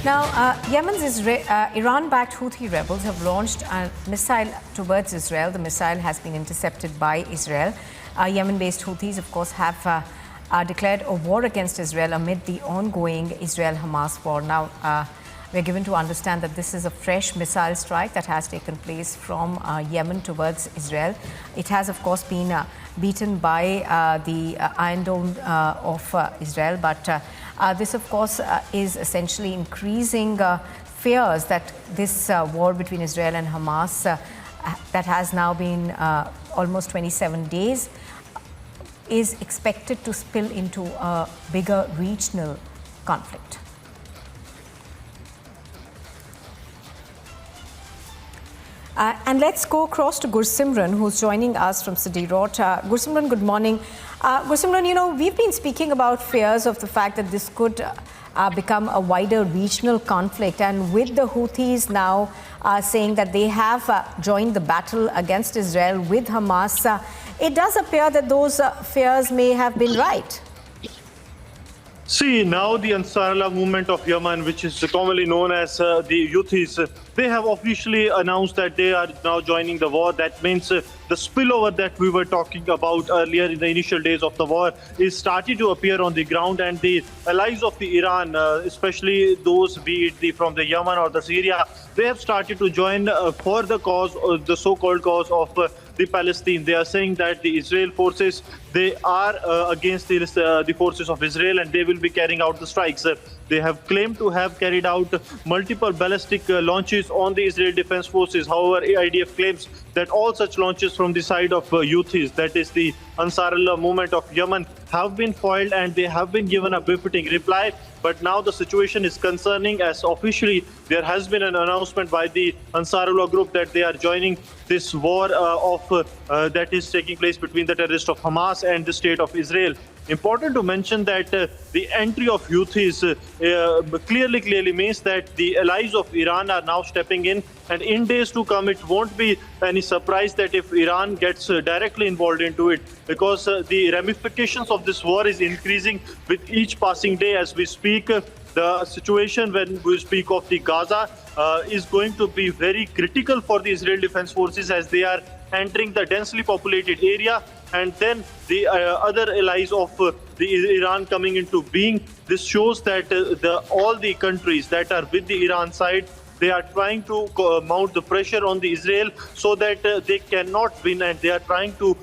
Now, Iran-backed Houthi rebels have launched a missile towards Israel. The missile has been intercepted by Israel. Yemen-based Houthis, of course, have declared a war against Israel amid the ongoing Israel-Hamas war. Now, we're given to understand that this is a fresh missile strike that has taken place from Yemen towards Israel. It has, of course, been beaten by the Iron Dome of Israel, but this, of course, is essentially increasing fears that this war between Israel and Hamas that has now been almost 27 days is expected to spill into a bigger regional conflict. And let's go across to Gursimran, who's joining us from Sderot. Gursimran, good morning. Gursimran, you know, we've been speaking about fears of the fact that this could become a wider regional conflict. And with the Houthis now saying that they have joined the battle against Israel with Hamas, it does appear that those fears may have been right. See, now the Ansar Allah movement of Yemen, which is commonly known as the Houthis, they have officially announced that they are now joining the war. That means the spillover that we were talking about earlier in the initial days of the war is starting to appear on the ground, and the allies of the Iran, especially those be it from the Yemen or the Syria, they have started to join for the cause, the so-called cause of the Palestine. They are saying that the Israel forces, they are against the forces of Israel, and they will be carrying out the strikes. They have claimed to have carried out multiple ballistic launches on the Israeli Defense Forces. However, IDF claims that all such launches from the side of Houthis, that is the Ansar Allah movement of Yemen, have been foiled and they have been given a befitting reply. But now the situation is concerning, as officially there has been an announcement by the Ansar Allah group that they are joining this war that is taking place between the terrorists of Hamas and the state of Israel. Important to mention that the entry of Houthis clearly means that the allies of Iran are now stepping in, and in days to come it won't be any surprise that if Iran gets directly involved into it, because the ramifications of this war is increasing with each passing day as we speak. The situation when we speak of the Gaza is going to be very critical for the Israel Defense Forces as they are entering the densely populated area, and then the other allies of the Iran coming into being. This shows that all the countries that are with the Iran side, they are trying to mount the pressure on the Israel so that they cannot win, and they are trying to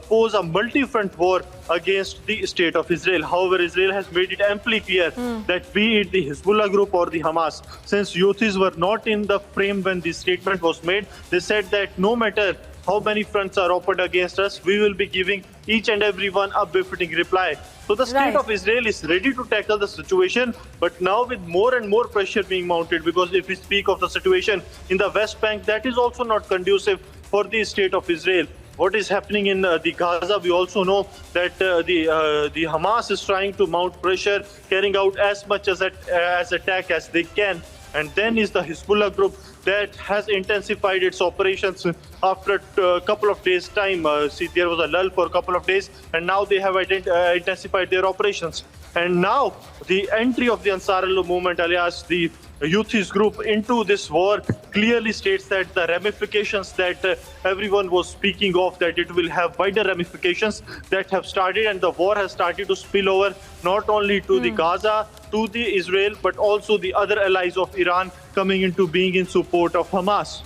pose a multi-front war against the state of Israel. However, Israel has made it amply clear that be it the Hezbollah group or the Hamas, since Houthis were not in the frame when this statement was made, they said that no matter how many fronts are opened against us, we will be giving each and every one a befitting reply. So the state of Israel is ready to tackle the situation, but now with more and more pressure being mounted, because if we speak of the situation in the West Bank, that is also not conducive for the state of Israel. What is happening in the Gaza, we also know that the Hamas is trying to mount pressure, carrying out as much as attack as they can. And then is the Hezbollah group that has intensified its operations after a couple of days' time. See, there was a lull for a couple of days, and now they have intensified their operations. And now the entry of the Ansar Allah movement, alias the Houthis group, into this war clearly states that the ramifications that everyone was speaking of, that it will have wider ramifications that have started, and the war has started to spill over not only to the Gaza, to the Israel, but also the other allies of Iran coming into being in support of Hamas.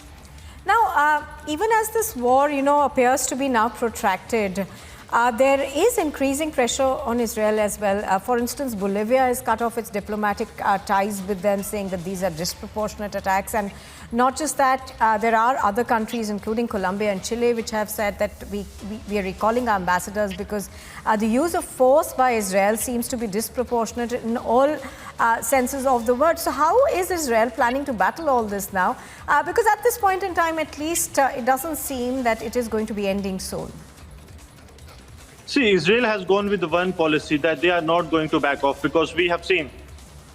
Now, even as this war, appears to be now protracted, there is increasing pressure on Israel as well. For instance, Bolivia has cut off its diplomatic ties with them, saying that these are disproportionate attacks. And not just that, there are other countries, including Colombia and Chile, which have said that we are recalling our ambassadors because the use of force by Israel seems to be disproportionate in all senses of the word. So how is Israel planning to battle all this now? Because at this point in time, at least, it doesn't seem that it is going to be ending soon. See, Israel has gone with the one policy that they are not going to back off, because we have seen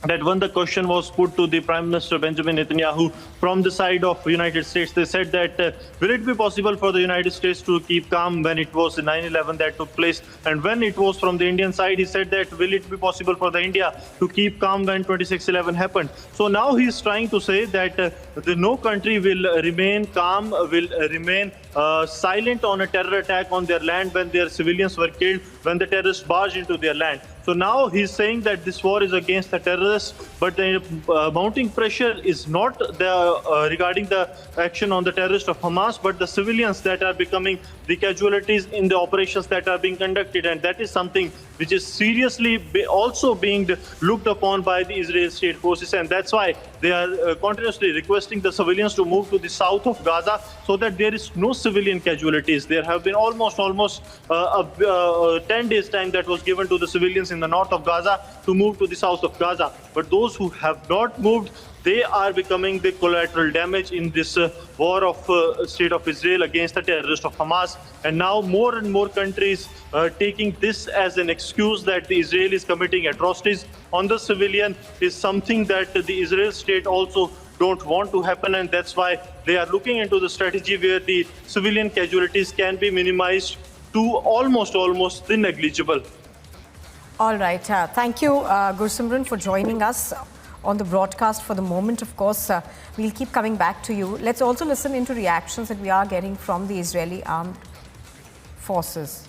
that when the question was put to the Prime Minister Benjamin Netanyahu from the side of United States, they said that will it be possible for the United States to keep calm when it was 9/11 that took place? And when it was from the Indian side, he said that will it be possible for the India to keep calm when 26/11 happened? So now he's trying to say that no country will remain calm, will remain silent on a terror attack on their land when their civilians were killed, when the terrorists barged into their land. So now he's saying that this war is against the terrorists, but the mounting pressure is not regarding the action on the terrorists of Hamas, but the civilians that are becoming the casualties in the operations that are being conducted. And that is something which is seriously also being looked upon by the Israeli state forces. And that's why they are continuously requesting the civilians to move to the south of Gaza so that there is no civilian casualties. There have been almost 10 days time that was given to the civilians in the north of Gaza to move to the south of Gaza. But those who have not moved, they are becoming the collateral damage in this war of state of Israel against the terrorists of Hamas. And now more and more countries taking this as an excuse that the Israelis committing atrocities on the civilian is something that the Israel state also don't want to happen, and that's why they are looking into the strategy where the civilian casualties can be minimized to almost negligible. All right. Thank you, Gursimran, for joining us on the broadcast for the moment. Of course, we'll keep coming back to you. Let's also listen into reactions that we are getting from the Israeli armed forces.